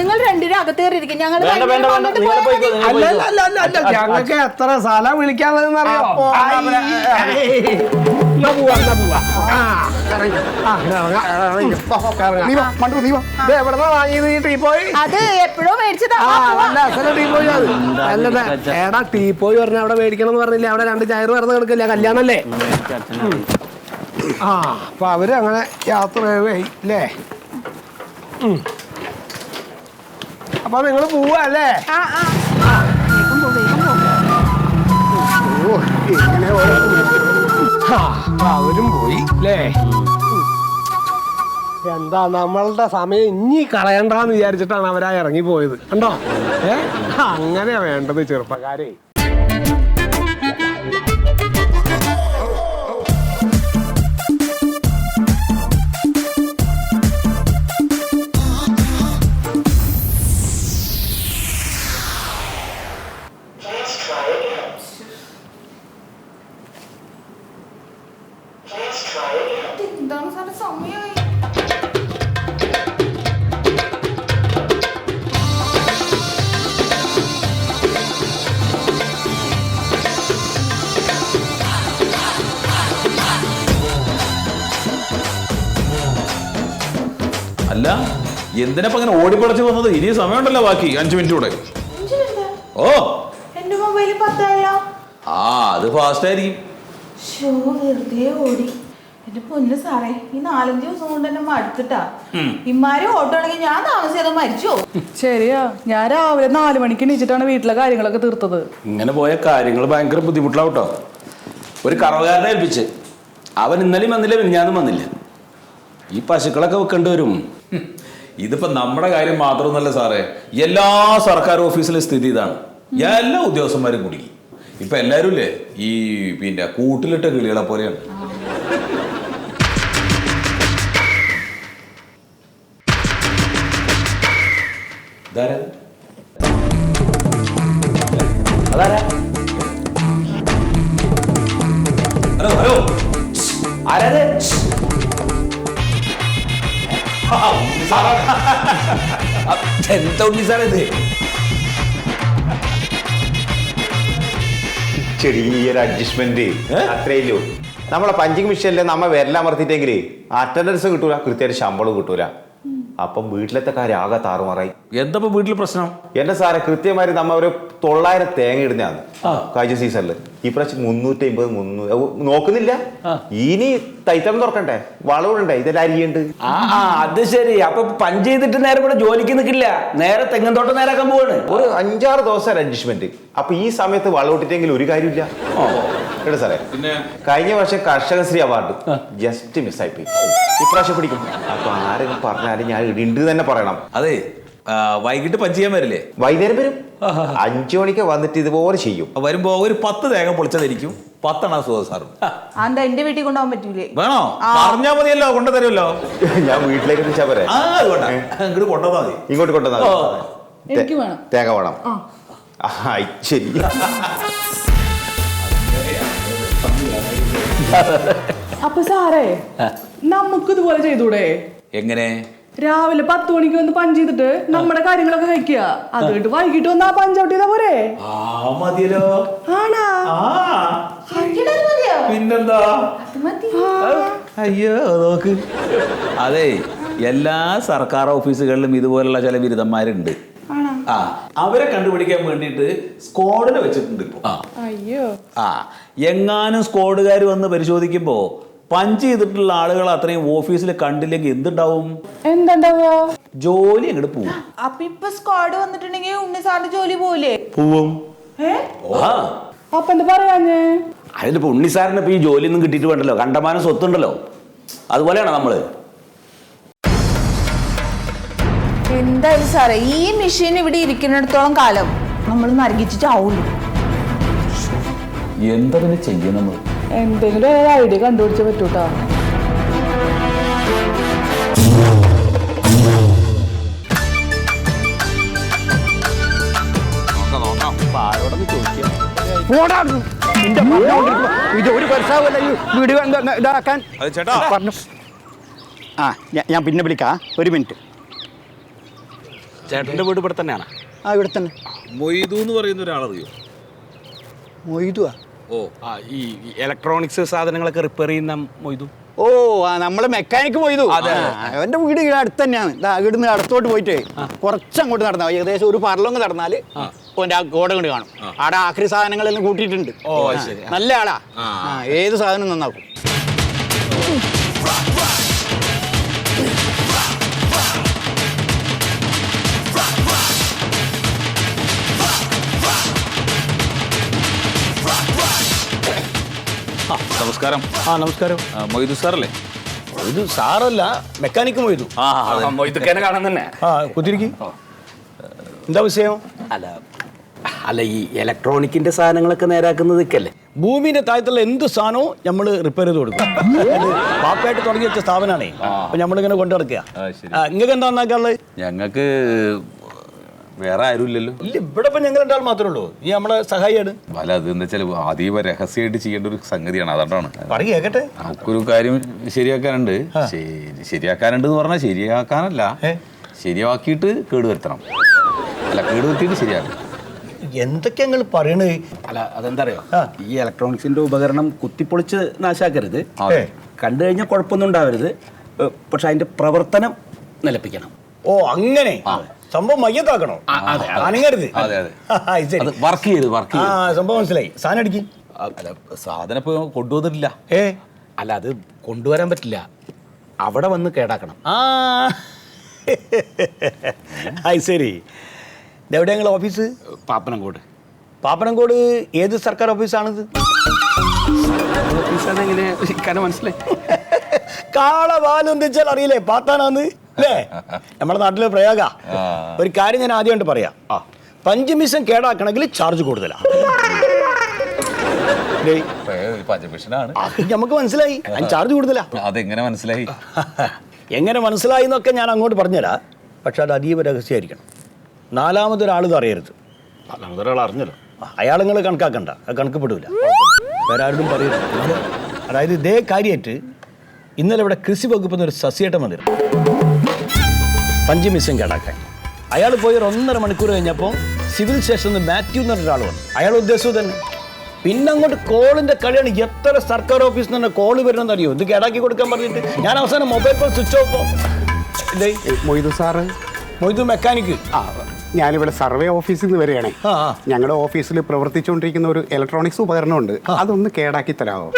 നിങ്ങൾ രണ്ടിനും അകത്തേറിയിരിക്കും. ഞങ്ങൾക്ക് എത്ര സ്ഥലം വിളിക്കാനുള്ളതെന്നറിയോ? അത് എപ്പോഴോ മേടിച്ചതാ. എടാ ടീ പോയി പറഞ്ഞ അവിടെ മേടിക്കണം എന്ന് പറഞ്ഞില്ലേ? അവിടെ 2 ചയറ് പറഞ്ഞ കിടക്കില്ല, കല്യാണല്ലേ? അപ്പൊ അവര് അങ്ങനെ യാത്ര അല്ലേ? അപ്പൊ നിങ്ങള് പോവാ അല്ലേ? അവരും പോയി അല്ലേ? എന്താ നമ്മളുടെ സമയം ഇനി കളയണ്ടെന്ന് വിചാരിച്ചിട്ടാണ് അവരാ ഇറങ്ങി പോയത്. കണ്ടോ? അങ്ങനെയാ വേണ്ടത് ചെറുപ്പക്കാരെ. എന്താണ് സാറേ സമയമായി? അല്ല, എന്തിനപ്പ അങ്ങനെ ഓടിപ്പടച്ച് വന്നത്? ഇനി സമയമുണ്ടല്ലോ, ബാക്കി 5 മിനിറ്റ് കൂടെ. ഓ, എന്റെ മൊബൈലിൽ 10 അത് ഫാസ്റ്റ് ആയിരിക്കും. വെറുതെ ഓടി. എന്റെ പൊന്നു സാറേ, ഈ 4-5 ദിവസം കൊണ്ട് തന്നെ മടുത്തിട്ടാ. ഇമാരെ ഓട്ടോ ആണെങ്കിൽ ഞാൻ താമസിയാതെ മരിച്ചോ? ശരിയാ, ഞാൻ രാവിലെ 4 മണിക്ക് എണീച്ചിട്ടാണ് വീട്ടിലെ കാര്യങ്ങളൊക്കെ തീർത്തത്. ഇങ്ങനെ പോയ കാര്യങ്ങൾ ഭയങ്കര ബുദ്ധിമുട്ടാവട്ടോ. ഒരു കറവുകാരനെ ഏൽപ്പിച്ച് അവൻ ഇന്നലെയും വന്നില്ല, മിനിഞ്ഞാന്നും വന്നില്ല. ഈ പശുക്കളൊക്കെ വെക്കേണ്ടി വരും. ഇതിപ്പോ നമ്മുടെ കാര്യം മാത്രമൊന്നുമല്ല സാറേ, എല്ലാ സർക്കാർ ഓഫീസിലെ സ്ഥിതി ഇതാണ്. എല്ലാ ഉദ്യോഗസ്ഥന്മാരും കുടുങ്ങി. ഇപ്പൊ എല്ലാരും ഇല്ലേ ഈ പിന്നെ കൂട്ടിലിട്ട കിളികളെ പോലെയാണ്. ഹലോ ഹലോ, ആരാത്? എന്താ ഉണ്ണി സാറേ ഇത്? ചെറിയൊരു അഡ്ജസ്റ്റ്മെന്റ് അത്രയല്ലോ. നമ്മളെ പഞ്ചിങ് മിഷനിൽ നമ്മ വിരലമർത്തിട്ടെങ്കിൽ അറ്റൻഡൻസ് കിട്ടൂല, കൃത്യമായിട്ട് ശമ്പളം കിട്ടൂല. അപ്പം വീട്ടിലത്തെ കാര്യം ആകെ താറുമാറായി. എന്താ വീട്ടിൽ പ്രശ്നം? എന്റെ സാറെ, കൃത്യമായിട്ട് നമ്മ ഒരു 900 തേങ്ങ ഇടുന്നതാണ് കഴിഞ്ഞ സീസണിൽ. ഈ പ്രാവശ്യം 350 നോക്കുന്നില്ല. ഇനി തൈത്തം തുറക്കണ്ടേ, വളവിടണ്ടേ, ഇതെല്ലാം അരിയുണ്ട്. അത് ശരി. അപ്പൊ പഞ്ച് ചെയ്തിട്ട് നേരെ ഇവിടെ ജോലിക്ക് നിൽക്കില്ല, നേരെ തെങ്ങൻ തോട്ടം നേരാക്കാൻ പോവാണ്. ഒരു 5-6 ദിവസം അഡ്ജസ്റ്റ്മെന്റ്. അപ്പൊ ഈ സമയത്ത് വളവിട്ടിട്ടെങ്കിൽ ഒരു കാര്യമില്ല കേട്ടോ സാറേ. കഴിഞ്ഞ വർഷം കർഷകശ്രീ അവാർഡ് ജസ്റ്റ് മിസ്സായിപ്പോയി. ഇപ്രാവശ്യം പിടിക്കും. അപ്പൊ ആരെങ്കിലും പറഞ്ഞാലും ഞാൻ ഇടുണ്ട് തന്നെ പറയണം. അതെ, വൈകിട്ട് പഞ്ച് ചെയ്യാൻ വരില്ലേ? വൈകുന്നേരം വരും. 5 മണിക്ക് വന്നിട്ട് ഇതുപോലെ ചെയ്യും. വരുമ്പോ ഒരു 10 തേങ്ങ പൊളിച്ചതായിരിക്കും. 10 എണ്ണ സുഖം സാറും. എന്താ എന്റെ വീട്ടിൽ കൊണ്ടുപോകാൻ പറ്റൂലേ? വേണോ? പറഞ്ഞാ മതിയല്ലോ, കൊണ്ടുതരുമല്ലോ. ഞാൻ വീട്ടിലേക്ക് എത്തിച്ചാ പോരെ? ഇങ്ങോട്ട് കൊണ്ടുവന്നാ മതി. ഇങ്ങോട്ട് കൊണ്ടുവന്നാ എനിക്ക് വേണം തേങ്ങ വേണം. ശരി. അപ്പൊ സാറേ, നമുക്ക് ഇതുപോലെ ചെയ്തൂടെ? എങ്ങനെ? രാവിലെ 10 മണിക്ക് വന്ന് പഞ്ച് ചെയ്തിട്ട് നമ്മുടെ കാര്യങ്ങളൊക്കെ കഴിക്കുക, അത് കഴിഞ്ഞിട്ട് വൈകിട്ട് വന്ന് ആ പഞ്ച് ഔട്ട് ചെയ്താ പോരെ? മതിയല്ലോ. ആണാ? പിന്നെന്താ? അയ്യോ നോക്ക്. അതെ, എല്ലാ സർക്കാർ ഓഫീസുകളിലും ഇതുപോലുള്ള ചില ബിരുദന്മാരുണ്ട്. അവരെ കണ്ടുപിടിക്കാൻ വേണ്ടിയിട്ട് സ്ക്വാഡിനെ വെച്ചിട്ടുണ്ട് ഇപ്പൊ. അയ്യോ. എങ്ങാനും സ്ക്വാഡുകാർ വന്ന് പരിശോധിക്കുമ്പോ പഞ്ച് ചെയ്തിട്ടുള്ള ആളുകൾ അത്രയും ഓഫീസിൽ കണ്ടില്ലെങ്കിൽ എന്തുണ്ടാവും? എന്താ ജോലി അങ്ങോട്ട് പോവും. അപ്പൊ ഇപ്പൊ സ്ക്വാഡ് വന്നിട്ടുണ്ടെങ്കിൽ ഉണ്ണി സാറിന്റെ ജോലി പോലെ പോവും. അപ്പൊ എന്താ പറയാഞ്ഞേ? അതിനിപ്പോ ഉണ്ണിസാറിന് ഇപ്പൊ ഈ ജോലിയൊന്നും കിട്ടിയിട്ട് വേണ്ടല്ലോ, കണ്ടമാനം സ്വത്തുണ്ടല്ലോ. അതുപോലെയാണോ നമ്മള്? എന്തായാലും സാറേ, ഈ മെഷീൻ ഇവിടെ ഇരിക്കുന്നിടത്തോളം കാലം നമ്മൾ നരകിച്ചിട്ടാവൂല. എന്താ പിന്നെ ചെയ്യും നമ്മൾ? എന്തെങ്കിലും ഒരു ഐഡിയ കണ്ടുപിടിച്ച് പറ്റൂട്ടാ. ആരോടൊന്ന് ചോദിക്കാം. വീഡിയോ ഇതാക്കാൻ പറഞ്ഞു. ഞാൻ പിന്നെ വിളിക്കാം, 1 മിനിറ്റ്. ചേട്ടന്റെ വീട് ഇവിടെ തന്നെയാണ്? ആ ഇവിടെ തന്നെ. മൊയ്തു എന്ന് പറയുന്ന ഒരാളറിയോ? മൊയ്തുവാ? ഓ ആ ഈ ഇലക്ട്രോണിക്സ് സാധനങ്ങളൊക്കെ റിപ്പയർ ചെയ്യുന്ന മൊയ്തു. ഓ ആ നമ്മളെ മെക്കാനിക്ക് മൊയ്തു. അവന്റെ വീട് ഇവിടെ അടുത്ത് തന്നെയാണ്. ഇവിടുന്ന് അടുത്തോട്ട് പോയിട്ട് കുറച്ചങ്ങോട്ട് നടന്നാൽ ഏകദേശം ഒരു പറലൊന്ന് നടന്നാല് ഓൻ്റെ ആ ഗോഡ കൊണ്ട് കാണും. അവിടെ ആഖരി സാധനങ്ങളെല്ലാം കൂട്ടിയിട്ടുണ്ട്. നല്ല ആളാ. ഏത് സാധനം നന്നാക്കും. നമസ്കാരം. നമസ്കാരം. മൊയ്തു സാറല്ലേ? മൊയ്തു സാറല്ല, മെക്കാനിക്ക് മൊയ്തു. മൊയ്തുക്കേനെ കാണാൻ തന്നെ. കുത്തിരിക്കും. എന്താ വിഷയം? അല്ല ഈ ഇലക്ട്രോണിക്കിന്റെ സാധനങ്ങളൊക്കെ നേരാക്കുന്നതൊക്കെയല്ലേ? ഭൂമിന്റെ താഴത്തുള്ള എന്ത് സാധനവും നമ്മൾ റിപ്പയർ ചെയ്ത് കൊടുക്കും. പാപ്പായിട്ട് തുടങ്ങി വെച്ച സ്ഥാപനമാണേ. അപ്പൊ നമ്മളിങ്ങനെ കൊണ്ടു നടക്കുക. നിങ്ങൾക്ക് എന്താ നന്നാക്കാനുള്ളത്? ഞങ്ങൾക്ക് വേറെ ആരുമില്ലല്ലോ. ഇല്ല, ഇവിടെ ഇപ്പൊ ഞങ്ങൾ രണ്ടാൾ മാത്രമേ ഉള്ളൂ. ഈ നമ്മളെ സഹായിയാണ്. അല്ല, അത് എന്താ വെച്ചാൽ അതീവ രഹസ്യമായിട്ട് ചെയ്യേണ്ട ഒരു സംഗതിയാണ്. അതുകൊണ്ടാണ്. പറ കേക്കട്ടെ. നമുക്കൊരു കാര്യം ശരിയാക്കാനുണ്ട്. ശരിയാക്കാനുണ്ട് എന്ന് പറഞ്ഞാൽ ശരിയാക്കാനല്ല, ശരിയാക്കിയിട്ട് കേടുവരുത്തണം. അല്ല, കേടുവരുത്തിയിട്ട് ശരിയാക്കണം. എന്തൊക്കെയാ നിങ്ങൾ പറയണത്? അല്ല അതെന്താ അറിയോ, ഈ ഇലക്ട്രോണിക്സിന്റെ ഉപകരണം കുത്തിപ്പൊളിച്ച് നാശാക്കരുത്. കണ്ടു കഴിഞ്ഞാൽ കുഴപ്പമൊന്നും ഉണ്ടാവരുത്. പക്ഷെ അതിന്റെ പ്രവർത്തനം നിലപ്പിക്കണം. ഓ അങ്ങനെ സംഭവം മയ്യത്താക്കണോ? അനങ്ങരുത്. വർക്ക് ചെയ്ത് സംഭവം മനസ്സിലായി. സാധനം അടിക്കും. അല്ല, സാധനം ഇപ്പൊ കൊണ്ടുവന്നിട്ടില്ല. അല്ല അത് കൊണ്ടുവരാൻ പറ്റില്ല, അവിടെ വന്ന് കേടാക്കണം. ശരി. ഇതെവിടെ ഞങ്ങൾ ഓഫീസ്? പാപ്പനംകോട്. പാപ്പനംകോട് ഏത് സർക്കാർ ഓഫീസാണിത്? ഓഫീസാണെങ്കിൽ മനസ്സിലായി. കാളവാലം എന്ന് വെച്ചാൽ അറിയില്ലേ, പാത്താനാന്ന് അല്ലേ നമ്മുടെ നാട്ടിലെ പ്രയോഗ. ഒരു കാര്യം ഞാൻ ആദ്യമായിട്ട് പറയാം. പഞ്ചമിഷം കേടാക്കണമെങ്കിൽ ചാർജ് കൂടുതലാണ്. പഞ്ചമിഷനാണ്. നമുക്ക് മനസ്സിലായി, ചാർജ് കൂടുതലാ. അതെങ്ങനെ മനസ്സിലായി? എങ്ങനെ മനസ്സിലായി എന്നൊക്കെ ഞാൻ അങ്ങോട്ട് പറഞ്ഞുതരാം. പക്ഷെ അത് അതീവ രഹസ്യമായിരിക്കണം. നാലാമതൊരാൾ ഇത് അറിയരുത്. നാലാമതൊരാൾ അറിഞ്ഞല്ലോ. അയാൾ നിങ്ങൾ കണക്കാക്കണ്ട, അത് കണക്കപ്പെടില്ല. വേറെ ആരോടും പറയരുത്. അതായത് ഇതേ കാര്യമായിട്ട് ഇന്നലെ ഇവിടെ കൃഷി വകുപ്പിൽ നിന്ന് ഒരു സസ്യേട്ടം വന്നിരുന്നു പഞ്ചമിസം കേടാക്കാൻ. അയാൾ പോയി ഒരു 1.5 മണിക്കൂർ കഴിഞ്ഞപ്പോൾ സിവിൽ സ്റ്റേഷനിൽ നിന്ന് മാത്യു എന്ന് പറഞ്ഞ ഒരാൾ വന്നു. അയാൾ ഉദ്ദേശിച്ചത് തന്നെ. പിന്നെ അങ്ങോട്ട് കോളിന്റെ കളിയാണ്. എത്ര സർക്കാർ ഓഫീസിൽ നിന്ന് തന്നെ കോള് വരണമെന്ന് അറിയോ? ഇത് കേടാക്കി കൊടുക്കാൻ പറഞ്ഞിട്ട് ഞാൻ അവസാനം mobile phone switch off. Moidu sir? Moidu mechanic. ഞാനിവിടെ സർവേ ഓഫീസിൽ നിന്ന് വരികയാണേ. ഞങ്ങളുടെ ഓഫീസിൽ പ്രവർത്തിച്ചുകൊണ്ടിരിക്കുന്ന ഒരു ഇലക്ട്രോണിക്സ് ഉപകരണമുണ്ട്, അതൊന്ന് കേടാക്കി തരാമോ?